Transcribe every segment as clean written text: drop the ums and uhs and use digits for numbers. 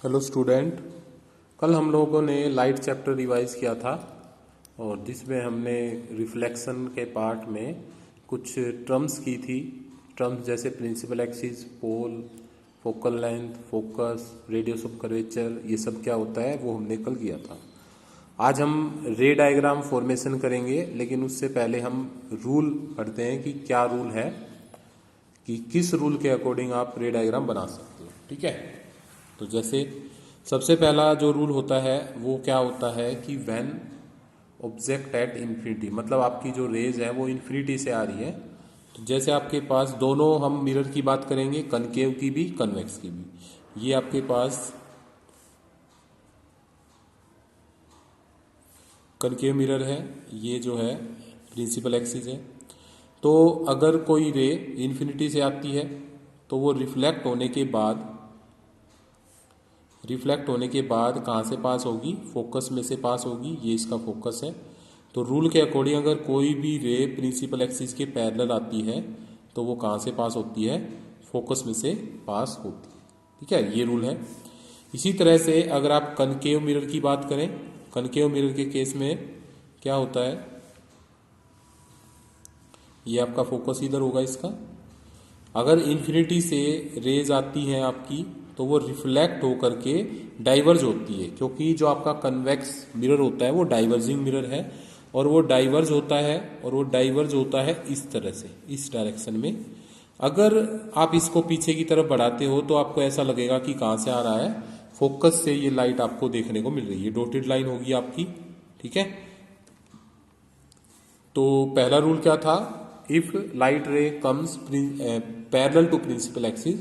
Hello student. कल हम लोगों ने लाइट चैप्टर रिवाइज किया था और जिसमें हमने रिफ्लेक्शन के पार्ट में कुछ टर्म्स की थी। टर्म्स जैसे principal axis, pole, focal length, focus, radius of curvature, ये सब क्या होता है वो हमने कल किया था। आज हम रे डायग्राम फॉर्मेशन करेंगे, लेकिन उससे पहले हम रूल पढ़ते हैं कि क्या रूल है, कि किस रूल के अकॉर्डिंग आप रे डायग्राम बना सकते हो। ठीक है, तो जैसे सबसे पहला जो रूल होता है वो क्या होता है कि व्हेन ऑब्जेक्ट एट इन्फिनिटी, मतलब आपकी जो रेज है वो इन्फिनिटी से आ रही है। तो जैसे आपके पास दोनों, हम मिरर की बात करेंगे, कनकेव की भी कन्वेक्स की भी। ये आपके पास कनकेव मिरर है, ये जो है प्रिंसिपल एक्सिस है। तो अगर कोई रे इन्फिनिटी से आती है तो वो रिफ्लेक्ट होने के बाद कहाँ से पास होगी? फोकस में से पास होगी। ये इसका फोकस है। तो रूल के अकॉर्डिंग अगर कोई भी रे प्रिंसिपल एक्सिस के पैरेलल आती है तो वो कहाँ से पास होती है? फोकस में से पास होती है। ठीक है, ये रूल है। इसी तरह से अगर आप कनकेव मिरर की बात करें, कनकेव मिरर के केस में क्या होता है? ये आपका फोकस इधर होगा इसका। अगर इन्फिनिटी से रेज आती हैं आपकी तो वो रिफ्लेक्ट होकर के डाइवर्ज होती है, क्योंकि जो आपका कन्वेक्स मिरर होता है वो डाइवर्जिंग मिरर है और वो डाइवर्ज होता है इस तरह से, इस डायरेक्शन में। अगर आप इसको पीछे की तरफ बढ़ाते हो तो आपको ऐसा लगेगा कि कहाँ से आ रहा है? फोकस से ये लाइट आपको देखने को मिल रही है। डॉटेड लाइन होगी आपकी। ठीक है, तो पहला रूल क्या था? If light ray comes parallel to principal axis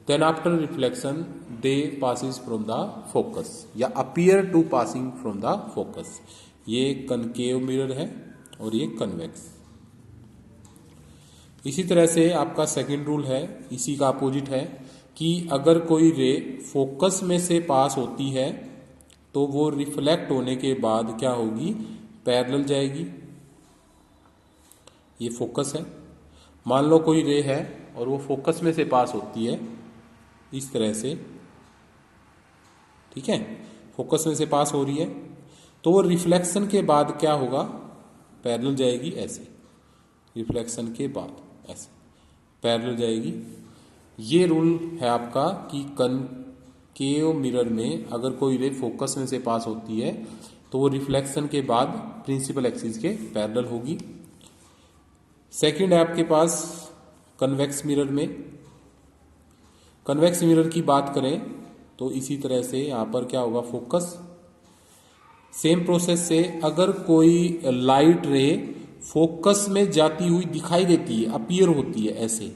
then after reflection they passes from the focus या appear to passing from the focus. ये कनकेव मिरर है और ये कन्वेक्स। इसी तरह से आपका सेकंड रूल है, इसी का अपोजिट है, कि अगर कोई रे फोकस में से पास होती है तो वो रिफ्लेक्ट होने के बाद क्या होगी? पैरेलल जाएगी। ये फोकस है। मान लो कोई रे है और वो फोकस में से पास होती है इस तरह से। ठीक है, फोकस में से पास हो रही है तो वो रिफ्लेक्शन के बाद क्या होगा? पैरेलल जाएगी ऐसे। रिफ्लेक्शन के बाद ऐसे पैरेलल जाएगी। ये रूल है आपका कि कनकेव मिरर में अगर कोई रे फोकस में से पास होती है तो वो रिफ्लेक्शन के बाद प्रिंसिपल एक्सिस के पैरेलल होगी। सेकंड है आपके पास कन्वेक्स मिरर में। कन्वेक्स मिरर की बात करें तो इसी तरह से यहां पर क्या होगा? फोकस। सेम प्रोसेस से अगर कोई लाइट रे फोकस में जाती हुई दिखाई देती है, अपीयर होती है ऐसे,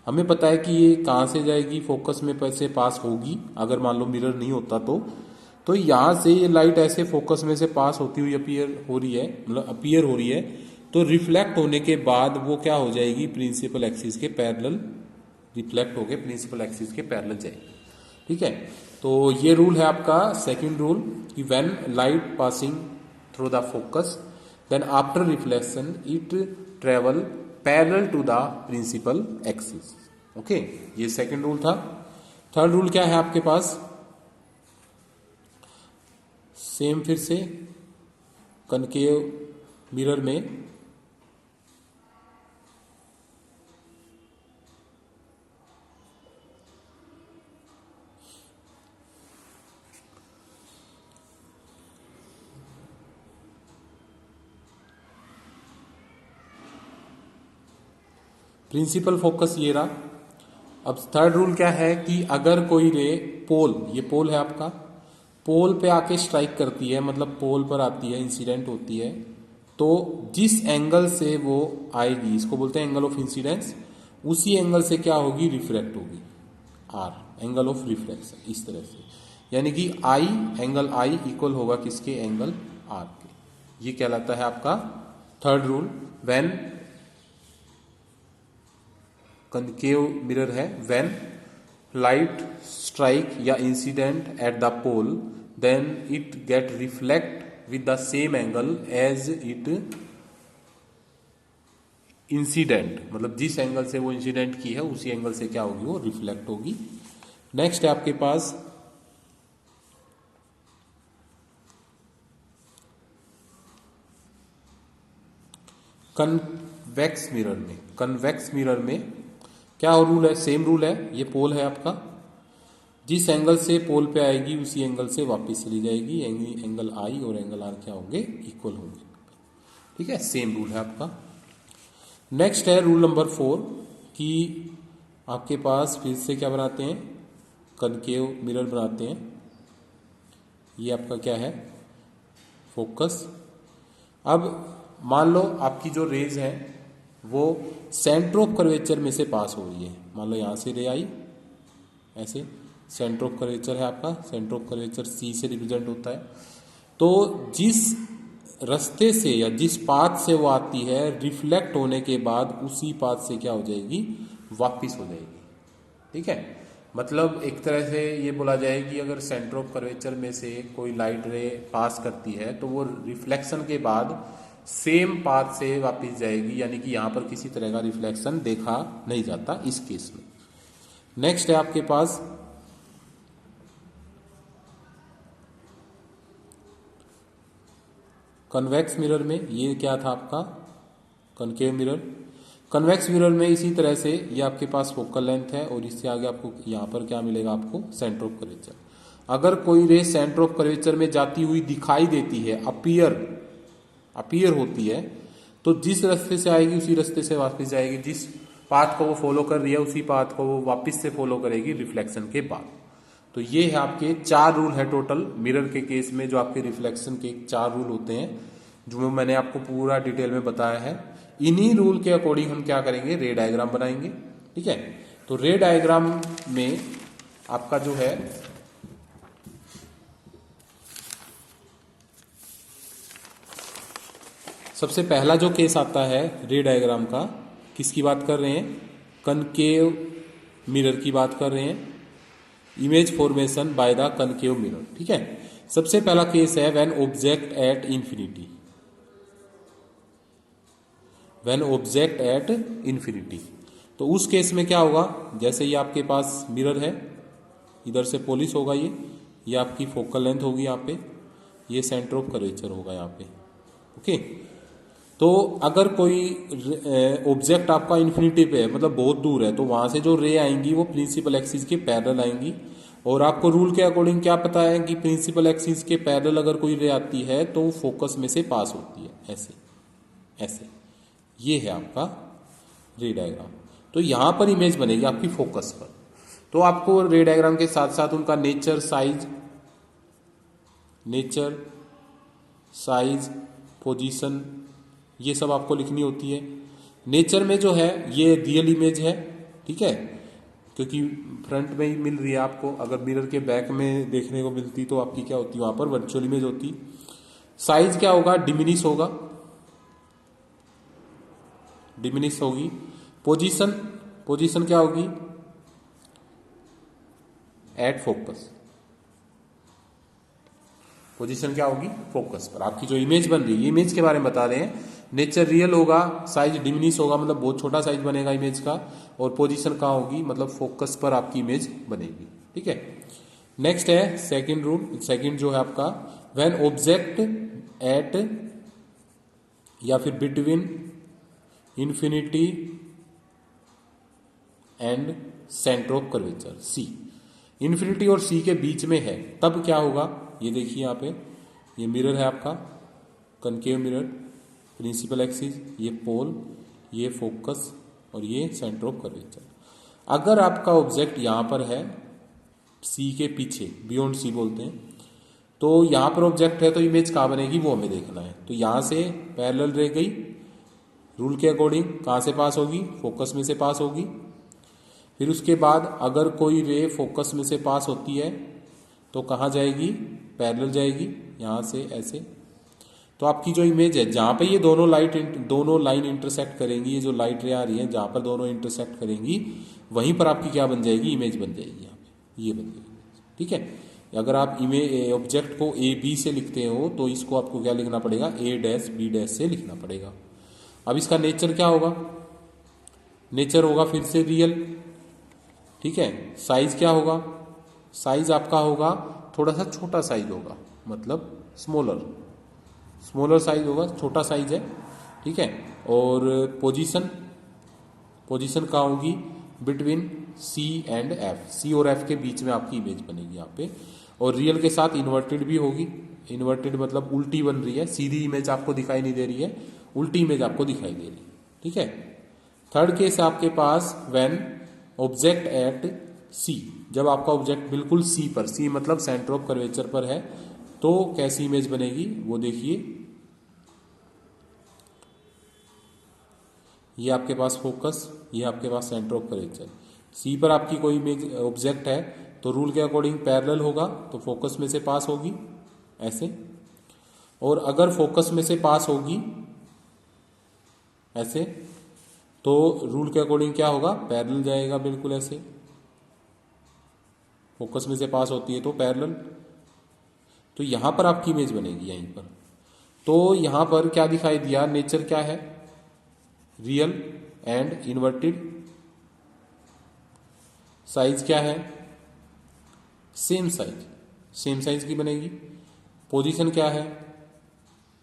हमें पता है कि ये कहां से जाएगी? फोकस में पैसे पास होगी। अगर मान लो मिरर नहीं होता तो यहां से ये लाइट ऐसे फोकस में से पास होती हुई अपीयर हो रही है, मतलब अपीयर हो रही है। तो रिफ्लेक्ट होने के बाद वो क्या हो जाएगी? प्रिंसिपल एक्सिस के पैरेलल रिफ्लेक्ट होके प्रिंसिपल एक्सिस के पैरेलल जाएगी। ठीक है, तो ये रूल है आपका सेकंड रूल कि when light passing through the focus then after reflection it travel parallel to the principal axis. Okay, ये सेकंड रूल था। थर्ड रूल क्या है आपके पास? सेम फिर से कनकेव मिरर में प्रिंसिपल फोकस ये रहा। अब थर्ड रूल क्या है कि अगर कोई रे पोल, ये पोल है आपका, पोल पे आके स्ट्राइक करती है, मतलब पोल पर आती है, इंसिडेंट होती है, तो जिस एंगल से वो आएगी इसको बोलते हैं एंगल ऑफ इंसिडेंस। उसी एंगल से क्या होगी? रिफ्लेक्ट होगी। आर, एंगल ऑफ रिफ्लेक्शन, इस तरह से। यानी कि आई, एंगल आई इक्वल होगा किसके? एंगल आर के। ये कहलाता है आपका third rule. When concave mirror है, व्हेन लाइट स्ट्राइक या incident at the pole then it get reflect with the same angle as it incident, मतलब जिस एंगल से वो इंसिडेंट की है उसी एंगल से क्या होगी? वो रिफ्लेक्ट होगी। नेक्स्ट है आपके पास कन्वेक्स मिरर में क्या रूल है, सेम रूल है। ये पोल है आपका, जिस एंगल से पोल पे आएगी उसी एंगल से वापस चली जाएगी। एंगल आई और एंगल आर क्या होंगे, इक्वल होंगे। ठीक है, सेम रूल है आपका। नेक्स्ट है रूल नंबर 4 कि आपके पास फिर से क्या बनाते हैं, कनकेव मिरर बनाते हैं। ये आपका क्या है, फोकस। अब मान लो आपकी जो रेज है वो सेंटर ऑफ कर्वेचर में से पास हो रही है। मान लो यहां से रे आई, ऐसे सेंटर ऑफ कर्वेचर है आपका, सेंटर ऑफ कर्वेचर सी से रिप्रेजेंट होता है। तो जिस रास्ते से या जिस पाथ से वो आती है, रिफ्लेक्ट होने के बाद उसी पाथ से क्या हो जाएगी, वापिस हो जाएगी। ठीक है, मतलब एक तरह से ये बोला जाए कि अगर सेंटर ऑफ कर्वेचर में से कोई लाइट रे पास करती है तो वो रिफ्लेक्शन के बाद सेम पाथ से वापस जाएगी, यानी कि यहां पर किसी तरह का रिफ्लेक्शन देखा नहीं जाता इस केस में। नेक्स्ट है आपके पास कन्वेक्स मिरर में। ये क्या था आपका, कनकेव मिरर। कन्वेक्स मिरर में इसी तरह से ये आपके पास फोकल लेंथ है और इससे आगे आपको यहां पर क्या मिलेगा, आपको सेंटर ऑफ कर्वेचर। अगर कोई रे सेंटर ऑफ कर्वेचर में जाती हुई दिखाई देती है, अपीयर होती है, तो जिस रास्ते से आएगी उसी रास्ते से वापस जाएगी। जिस पाथ को वो फॉलो कर रही है उसी पाथ को वो वापस से फॉलो करेगी रिफ्लेक्शन के बाद। तो ये है आपके 4 रूल है टोटल मिरर के केस में, जो आपके रिफ्लेक्शन के 4 रूल होते हैं, जो मैंने आपको पूरा डिटेल में बताया है। इन्हीं रूल के अकॉर्डिंग हम क्या करेंगे, रे डायग्राम बनाएंगे। ठीक है, तो रे डायग्राम में आपका जो है सबसे पहला जो केस आता है रे डायग्राम का, किसकी बात कर रहे हैं, कनकेव मिरर की बात कर रहे हैं। Image formation by the concave mirror. ठीक है, सबसे पहला केस है when object at infinity. When object at infinity, तो उस केस में क्या होगा, जैसे ये आपके पास मिरर है, इधर से पोलिस होगा, ये आपकी फोकल लेंथ होगी यहाँ पे, ये सेंटर ऑफ कर्वेचर होगा यहाँ पे। ओके, तो अगर कोई ऑब्जेक्ट आपका इन्फिनिटी पे है, मतलब बहुत दूर है, तो वहां से जो रे आएंगी वो प्रिंसिपल एक्सिस के पैरेलल आएंगी। और आपको रूल के अकॉर्डिंग क्या पता है कि प्रिंसिपल एक्सिस के पैरेलल अगर कोई रे आती है तो फोकस में से पास होती है, ऐसे ऐसे। ये है आपका रे डायग्राम। तो यहां पर इमेज बनेगी आपकी फोकस पर। तो आपको रे डायग्राम के साथ साथ उनका नेचर, साइज, पोजीशन, ये सब आपको लिखनी होती है। नेचर में जो है ये रियल इमेज है, ठीक है, क्योंकि फ्रंट में ही मिल रही है आपको। अगर मिरर के बैक में देखने को मिलती तो आपकी क्या होती, वहां पर वर्चुअल इमेज होती। साइज क्या होगा, डिमिनिश होगी। पोजीशन क्या होगी, एट फोकस। पोजीशन क्या होगी, फोकस पर। आपकी जो इमेज बन रही है, इमेज के बारे में बता रहे हैं। नेचर रियल होगा, साइज डिमिनिश होगा, मतलब बहुत छोटा साइज बनेगा इमेज का। और पोजीशन कहाँ होगी, मतलब फोकस पर आपकी इमेज बनेगी। ठीक है, नेक्स्ट है सेकंड रूल। सेकंड जो है आपका, व्हेन ऑब्जेक्ट एट या फिर between infinity and centre of curvature C, infinity और सी के बीच में है, तब क्या होगा। ये देखिए यहाँ पे, ये मिरर है आपका, कनकेव मिरर, प्रिंसिपल एक्सिस, ये पोल, ये फोकस और ये सेंटर ऑफ कर्वेचर। अगर आपका ऑब्जेक्ट यहां पर है सी के पीछे, बियॉन्ड सी बोलते हैं, तो यहां पर ऑब्जेक्ट है तो इमेज कहां बनेगी वो हमें देखना है। तो यहां से पैरेलल रह गई, रूल के अकॉर्डिंग कहां से पास होगी, फोकस में से पास होगी। फिर उसके बाद अगर कोई रे फोकस में से पास होती है तो कहां जाएगी, पैरेलल जाएगी, यहां से ऐसे। तो आपकी जो इमेज है जहां पे ये दोनों लाइन इंटरसेक्ट करेंगी, ये जो लाइट रे आ रही है जहां पर दोनों इंटरसेक्ट करेंगी, वहीं पर आपकी क्या बन जाएगी, इमेज बन जाएगी। यहाँ पे ये बन जाएगी। ठीक है, अगर आप इमेज ऑब्जेक्ट को ए बी से लिखते हो तो इसको आपको क्या लिखना पड़ेगा, ए डैश बी डैश से लिखना पड़ेगा। अब इसका नेचर क्या होगा, नेचर होगा फिर से रियल। ठीक है, साइज क्या होगा, साइज आपका होगा थोड़ा सा छोटा साइज होगा, मतलब स्मॉलर साइज होगा, छोटा साइज है। ठीक है। और पोजीशन कहाँ होगी, बिटवीन सी एंड एफ, सी और एफ के बीच में आपकी इमेज बनेगी यहाँ पे। और रियल के साथ इन्वर्टेड भी होगी, इन्वर्टेड मतलब उल्टी बन रही है, सीधी इमेज आपको दिखाई नहीं दे रही है, उल्टी इमेज आपको दिखाई दे रही है, ठीक है। थर्ड केस आपके पास व्हेन ऑब्जेक्ट एट सी, जब आपका ऑब्जेक्ट बिल्कुल सी पर, सी मतलब सेंटर ऑफ कर्वेचर पर है, तो कैसी इमेज बनेगी वो देखिए। ये आपके पास फोकस, ये आपके पास सेंटर ऑफ कर्वेचर, सी पर आपकी कोई इमेज ऑब्जेक्ट है तो रूल के अकॉर्डिंग पैरेलल होगा, तो फोकस में से पास होगी ऐसे। और अगर फोकस में से पास होगी ऐसे, तो रूल के अकॉर्डिंग क्या होगा, पैरेलल जाएगा बिल्कुल ऐसे। फोकस में से पास होती है तो पैरेलल, तो यहां पर आपकी इमेज बनेगी यहीं पर। तो यहां पर क्या दिखाई दिया, नेचर क्या है, रियल एंड इन्वर्टेड। साइज क्या है, सेम साइज की बनेगी। पोजीशन क्या है,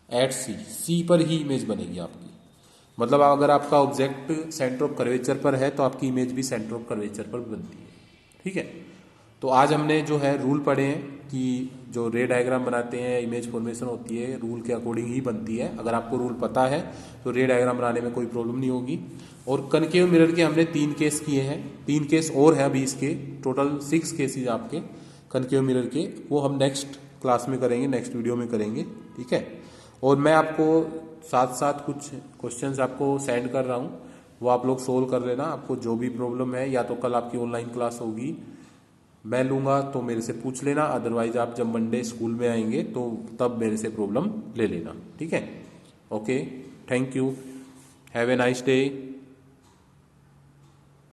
एट सी, सी पर ही इमेज बनेगी आपकी। मतलब अगर आपका ऑब्जेक्ट सेंटर ऑफ कर्वेचर पर है तो आपकी इमेज भी सेंटर ऑफ कर्वेचर पर बनती है, ठीक है। तो आज हमने जो है रूल पढ़े हैं कि जो रे डायग्राम बनाते हैं, इमेज फॉर्मेशन होती है रूल के अकॉर्डिंग ही बनती है। अगर आपको रूल पता है तो रे डायग्राम बनाने में कोई प्रॉब्लम नहीं होगी। और कनकेव मिरर के हमने 3 केस किए हैं, 3 केस और हैं अभी इसके, टोटल 6 केसेज आपके कनकेव मिरर के, वो हम नेक्स्ट क्लास में करेंगे, नेक्स्ट वीडियो में करेंगे, ठीक है। और मैं आपको साथ साथ कुछ क्वेश्चंस आपको सेंड कर रहा हूँ, वो आप लोग सोल्व कर लेना। आपको जो भी प्रॉब्लम है, या तो कल आपकी ऑनलाइन क्लास होगी, मैं लूँगा तो मेरे से पूछ लेना, अदरवाइज आप जब मंडे स्कूल में आएंगे तो तब मेरे से प्रॉब्लम ले लेना, ठीक है। Okay, thank you, have a nice day.